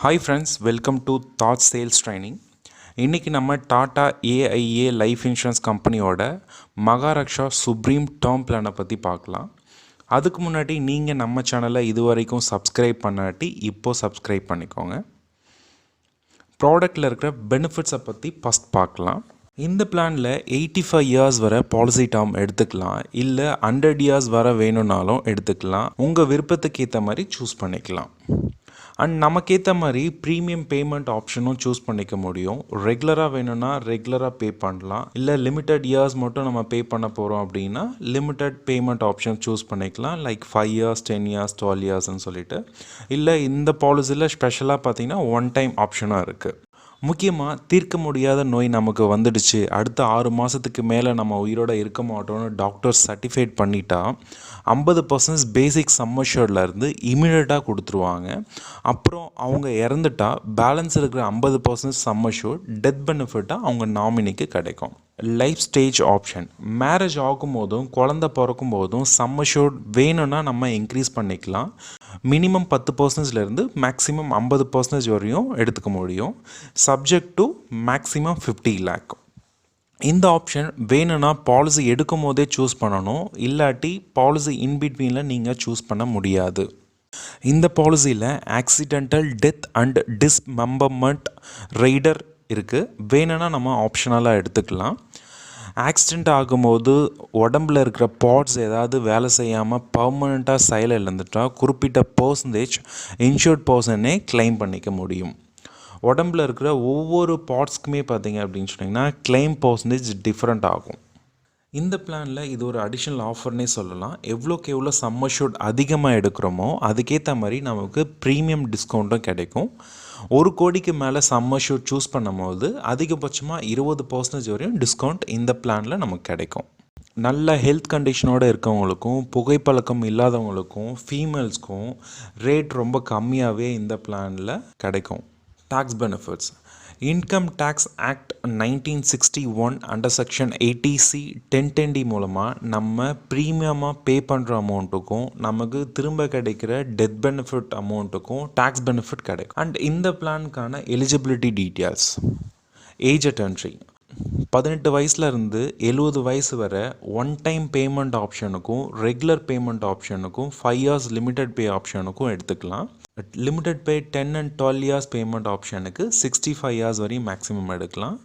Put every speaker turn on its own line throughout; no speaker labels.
Hi friends, welcome to Thought Sales Training. இன்றைக்கி நம்ம Tata AIA life insurance கம்பெனியோட Maharashtra supreme term பிளானை பற்றி பார்க்கலாம். அதுக்கு முன்னாடி நீங்கள் நம்ம சேனலை இது வரைக்கும் சப்ஸ்கிரைப் பண்ணாட்டி இப்போது சப்ஸ்கிரைப் பண்ணிக்கோங்க. ப்ராடக்டில் இருக்கிற பெனிஃபிட்ஸை பற்றி ஃபஸ்ட் பார்க்கலாம். இந்த பிளானில் 85 இயர்ஸ் வரை பாலிசி டேர்ம் எடுத்துக்கலாம், இல்லை 100 இயர்ஸ் வரை வேணும்னாலும் எடுத்துக்கலாம். உங்கள் விருப்பத்துக்கு ஏற்ற மாதிரி சூஸ் பண்ணிக்கலாம். அண்ட் நமக்கேற்ற மாதிரி ப்ரீமியம் பேமெண்ட் ஆப்ஷனும் சூஸ் பண்ணிக்க முடியும். ரெகுலராக வேணும்னா ரெகுலராக பே பண்ணலாம், இல்லை லிமிட்டட் இயர்ஸ் மட்டும் நம்ம பே பண்ண போகிறோம் அப்படின்னா லிமிட்டட் பேமெண்ட் ஆப்ஷன் சூஸ் பண்ணிக்கலாம். லைக் 5 இயர்ஸ் 10 இயர்ஸ் 12 இயர்ஸ்ன்னு சொல்லிட்டு. இல்லை இந்த பாலிசியில் ஸ்பெஷலாக பார்த்தீங்கன்னா 1 டைம் ஆப்ஷனும் இருக்குது. முக்கியமாக தீர்க்க முடியாத நோய் நமக்கு வந்துடுச்சு, அடுத்த 6 மாதத்துக்கு மேலே நம்ம உயிரோடு இருக்க மாட்டோம்னு டாக்டர் சர்டிஃபைட் பண்ணிட்டா 50% பேசிக் சம் அஷ்யூர்ட்லேருந்து இமீடியட்டாக கொடுத்துருவாங்க. அப்புறம் அவங்க இறந்துட்டா பேலன்ஸ் இருக்கிற 50% சம் அஷ்யூர்ட் டெத் பெனிஃபிட்டாக அவங்க நாமினிக்கு கிடைக்கும். லைஃப் ஸ்டேஜ் ஆப்ஷன், மேரேஜ் ஆகும்போதும் குழந்த பிறக்கும் போதும் சம் அஷ்யூர்ட் வேணும்னா நம்ம இன்க்ரீஸ் பண்ணிக்கலாம். மினிமம் 10%லேருந்து மேக்ஸிமம் 50% வரையும் எடுத்துக்க முடியும், சப்ஜெக்ட் டு மேக்ஸிமம் 50 lakh. இந்த ஆப்ஷன் வேணும்னா பாலிசி எடுக்கும் போதே சூஸ் பண்ணணும், இல்லாட்டி பாலிசி இன்பிட்வீனில் நீங்கள் சூஸ் பண்ண முடியாது. இந்த பாலிசியில் ஆக்சிடென்டல் டெத் அண்ட் டிஸ்மெம்பர்மெண்ட் ரைடர் இருக்குது, வேணும்னா நம்ம ஆப்ஷனலாக எடுத்துக்கலாம். ஆக்சிடெண்ட் ஆகும்போது உடம்பில் இருக்கிற பார்ட்ஸ் ஏதாவது வேலை செய்யாமல் பர்மனெண்ட்டாக செயல் இழந்துட்டால் குறிப்பிட்ட பர்சன்டேஜ் இன்சூர்ட் பர்சனே கிளைம் பண்ணிக்க முடியும். உடம்பில் இருக்கிற ஒவ்வொரு பார்ட்ஸ்க்குமே பார்த்தீங்க அப்படின்னு சொன்னிங்கன்னா கிளைம் பர்சன்டேஜ் டிஃப்ரெண்ட் ஆகும். இந்த பிளானில் இது ஒரு அடிஷ்னல் ஆஃபர்னே சொல்லலாம். எவ்வளோக்கு எவ்வளோ சம் அஷ்யூர்ட் அதிகமாக எடுக்கிறோமோ அதுக்கேற்ற மாதிரி நமக்கு ப்ரீமியம் டிஸ்கவுண்ட்டும் கிடைக்கும். 1 கோடிக்கு மேலே சம் அஷ்யூர்ட் சூஸ் பண்ணும்போது அதிகபட்சமாக 20% வரையும் டிஸ்கவுண்ட் இந்த பிளானில் நமக்கு கிடைக்கும். நல்ல ஹெல்த் கண்டிஷனோடு இருக்கவங்களுக்கும் புகைப்பழக்கம் இல்லாதவங்களுக்கும் ஃபீமேல்ஸ்க்கும் ரேட் ரொம்ப கம்மியாகவே இந்த பிளானில் கிடைக்கும். Tax benefits, income tax act 1961 under section 80C 1010D மூலமாக நம்ம ப்ரீமியமாக பே பண்ணுற அமௌண்ட்டுக்கும் நமக்கு திரும்ப கிடைக்கிற டெத் பெனிஃபிட் அமௌண்ட்டுக்கும் டேக்ஸ் பெனிஃபிட் கிடைக்கும். அண்ட் இந்த பிளானுக்கான eligibility details, age at entry 18 வயசுலேருந்து 70 வயசு வரை 1 டைம் பேமெண்ட் ஆப்ஷனுக்கும் ரெகுலர் பேமெண்ட் ஆப்ஷனுக்கும் 5 இயர்ஸ் லிமிட்டட் பே ஆப்ஷனுக்கும் எடுத்துக்கலாம். Limited pay 10 and 12 years payment ஆப்ஷனுக்கு 65 இயர்ஸ் வரையும் மேக்ஸிமம் எடுக்கலாம்.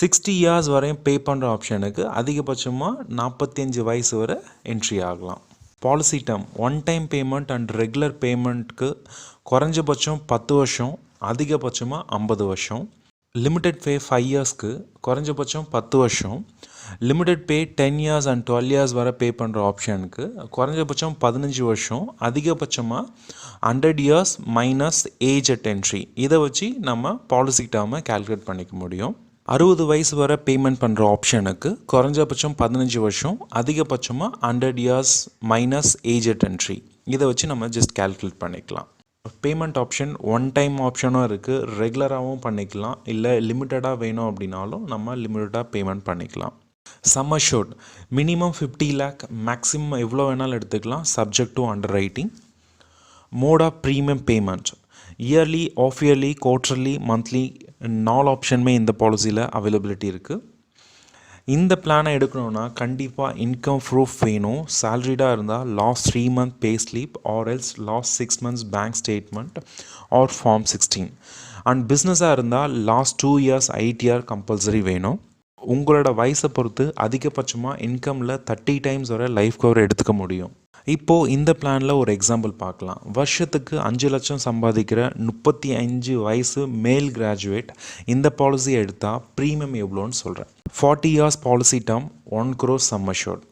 60 இயர்ஸ் வரையும் பே பண்ணுற ஆப்ஷனுக்கு அதிகபட்சமாக 45 வயசு வரை என்ட்ரி ஆகலாம். Policy term 1 time payment and regular பேமெண்ட்டுக்கு குறைஞ்சபட்சம் 10 வருஷம், அதிகபட்சமாக 50 வருஷம். லிமிட்டட் பே 5 இயர்ஸ்க்கு குறைஞ்சபட்சம் 10 வருஷம். Limited pay 10 years and 12 years வரை பே பண்ணுற ஆப்ஷனுக்கு குறைஞ்சபட்சம் 15 வருஷம், அதிகபட்சமாக 100 years minus age at entry. இதை வச்சு நம்ம பாலிசி டேர்மை கால்குலேட் பண்ணிக்க முடியும். 60 வயசு வரை பேமெண்ட் பண்ணுற ஆப்ஷனுக்கு குறைஞ்சபட்சம் 15 வருஷம், அதிகபட்சமாக 100 years minus age at entry. இதை வச்சு நம்ம ஜஸ்ட் கால்குலேட் பண்ணிக்கலாம். பேமெண்ட் ஆப்ஷன் 1 டைம் ஆப்ஷனும் இருக்குது, ரெகுலராகவும் பண்ணிக்கலாம், இல்லை லிமிட்டடாக வேணும் அப்படின்னாலும் நம்ம லிமிட்டடாக பேமெண்ட் பண்ணிக்கலாம். Sum assured minimum 50 lakh, maximum எவ்வளோ வேணாலும் எடுத்துக்கலாம், subject to underwriting. Mode of premium payment yearly, half yearly, quarterly, monthly 4 ஆப்ஷனுமே இந்த பாலிசியில் அவைலபிலிட்டி இருக்குது. இந்த பிளானை எடுக்கணுன்னா கண்டிப்பாக இன்கம் ப்ரூஃப் வேணும். சேலரிடாக இருந்தால் last 3 month pay slip or else last 6 months bank statement or form 16. And பிஸ்னஸாக இருந்தால் லாஸ்ட் 2 years ITR கம்பல்சரி வேணும். உங்களோட வயசை பொறுத்து அதிகபட்சமாக இன்கமில் 30 times வரை லைஃப் கவர் எடுத்துக்க முடியும். இப்போது இந்த பிளானில் ஒரு எக்ஸாம்பிள் பார்க்கலாம். வருஷத்துக்கு 5 லட்சம் சம்பாதிக்கிற 35 வயசு மேல் கிராஜுவேட் இந்த பாலிசி எடுத்தால் ப்ரீமியம் எவ்வளோன்னு சொல்கிறேன். 40 years policy term 1 crore some assured.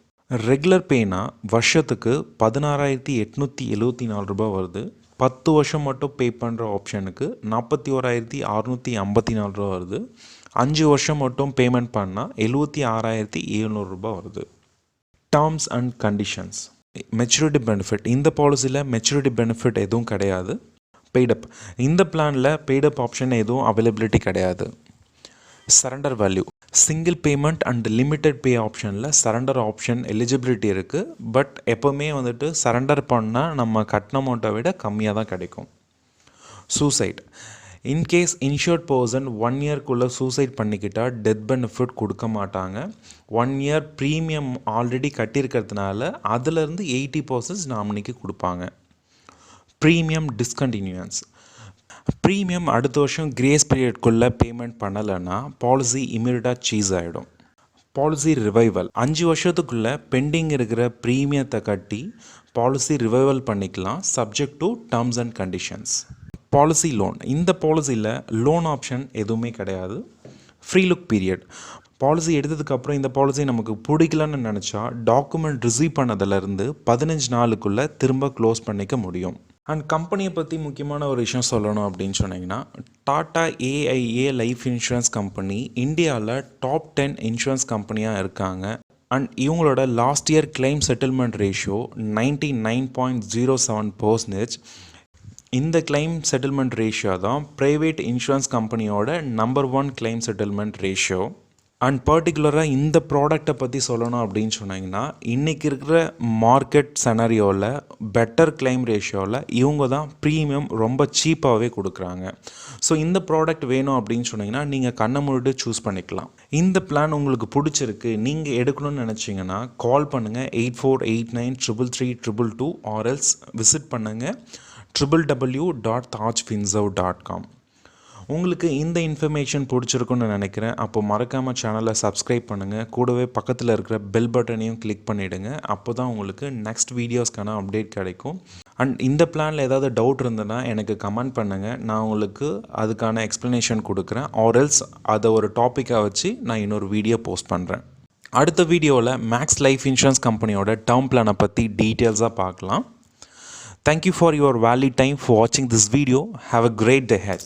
Regular பேனா வருஷத்துக்கு 16,874 ரூபாய் வருது. 10 வருஷம் மட்டும் பே பண்ணுற ஆப்ஷனுக்கு 41,654 ரூபா வருது. 5 வருஷம் மட்டும் பேமெண்ட் பண்ணால் 76,700 ரூபாய் வருது. Terms and conditions, maturity benefit இந்த பாலிசியில் மெச்சூரிட்டி பெனிஃபிட் எதுவும் கிடையாது. பெய்டப் இந்த பிளானில் பெய்டப் ஆப்ஷன் எதுவும் அவைலபிலிட்டி கிடையாது. Surrender value, single payment and limited pay ஆப்ஷனில் சரண்டர் ஆப்ஷன் எலிஜிபிலிட்டி இருக்குது. பட் எப்போவுமே வந்துட்டு சரண்டர் பண்ணால் நம்ம கட்டின அமௌண்ட்டை விட கம்மியாக தான் கிடைக்கும். சூசைட். இன்கேஸ் இன்ஷூர்ட் பர்சன் 1 இயர்க்குள்ளே சூசைட் பண்ணிக்கிட்டால் டெத் பெனிஃபிட் கொடுக்க மாட்டாங்க. 1 இயர் ப்ரீமியம் ஆல்ரெடி கட்டியிருக்கிறதுனால அதிலேருந்து 80% நாமினிக்கு கொடுப்பாங்க. ப்ரீமியம் டிஸ்கண்டினியூயன்ஸ். ப்ரீமியம் அடுத்த வருஷம் கிரேஸ் பீரியட்குள்ளே பேமெண்ட் பண்ணலைன்னா பாலிசி இமீடியட்டாக சீஸ் ஆகிடும். Policy revival. 5 வருஷத்துக்குள்ளே பெண்டிங் இருக்கிற ப்ரீமியத்தை கட்டி பாலிசி ரிவைவல் பண்ணிக்கலாம், subject to terms and conditions. Policy loan. இந்த பாலிசியில் லோன் ஆப்ஷன் எதுவுமே கிடையாது. Free look period. பாலிசி எடுத்ததுக்கப்புறம் இந்த பாலிசி நமக்கு பிடிக்கலன்னு நினச்சா டாக்குமெண்ட் ரிசீவ் பண்ணதிலேருந்து 15 நாளுக்குள்ளே திரும்ப க்ளோஸ் பண்ணிக்க முடியும். அண்ட் கம்பெனியை பற்றி முக்கியமான ஒரு விஷயம் சொல்லணும் அப்படின்னு சொன்னீங்கன்னா, Tata AIA life insurance company இந்தியாவில் டாப் 10 இன்சூரன்ஸ் கம்பெனியாக இருக்காங்க. அண்ட் இவங்களோட last year claim settlement ratio 99.07%. இந்த கிளைம் செட்டில்மெண்ட் ரேஷியோ தான் ப்ரைவேட் இன்சூரன்ஸ் கம்பெனியோட number 1 claim settlement ratio. And பர்டிகுலராக இந்த ப்ராடக்டை பற்றி சொல்லணும் அப்படின்னு சொன்னீங்கன்னா, இன்றைக்கி இருக்கிற மார்க்கெட் செனரியோவில் பெட்டர் கிளைம் ரேஷியோவில் இவங்க தான் ப்ரீமியம் ரொம்ப சீப்பாகவே கொடுக்குறாங்க. ஸோ இந்த ப்ராடக்ட் வேணும் அப்படின்னு சொன்னீங்கன்னா நீங்கள் கண்ணை மூடிட்டு சூஸ் பண்ணிக்கலாம். இந்த பிளான் உங்களுக்கு பிடிச்சிருக்கு, நீங்கள் எடுக்கணும்னு நினச்சிங்கன்னா கால் பண்ணுங்கள் 8489333222 ஆர்எல்ஸ் விசிட் பண்ணுங்கள் www.tajfinserv.com. உங்களுக்கு இந்த இன்ஃபர்மேஷன் பிடிச்சிருக்குன்னு நினைக்கிறேன். அப்போ மறக்காமல் சேனலை சப்ஸ்கிரைப் பண்ணுங்கள், கூடவே பக்கத்தில் இருக்கிற பெல் பட்டனையும் கிளிக் பண்ணிவிடுங்க. அப்போ தான் உங்களுக்கு நெக்ஸ்ட் வீடியோஸ்க்கான அப்டேட் கிடைக்கும். அண்ட் இந்த பிளானில் ஏதாவது டவுட் இருந்ததுன்னா எனக்கு கமெண்ட் பண்ணுங்கள், நான் உங்களுக்கு அதுக்கான எக்ஸ்ப்ளனேஷன் கொடுக்குறேன். ஆர்எல்ஸ் அதை ஒரு டாப்பிக்காக வச்சு நான் இன்னொரு வீடியோ போஸ்ட் பண்ணுறேன். அடுத்த வீடியோவில் மேக்ஸ் லைஃப் இன்சூரன்ஸ் கம்பெனியோட டேர்ம் பிளானை பற்றி டீட்டெயில்ஸாக பார்க்கலாம். Thank you for your valuable time for watching this video. Have a great day ahead.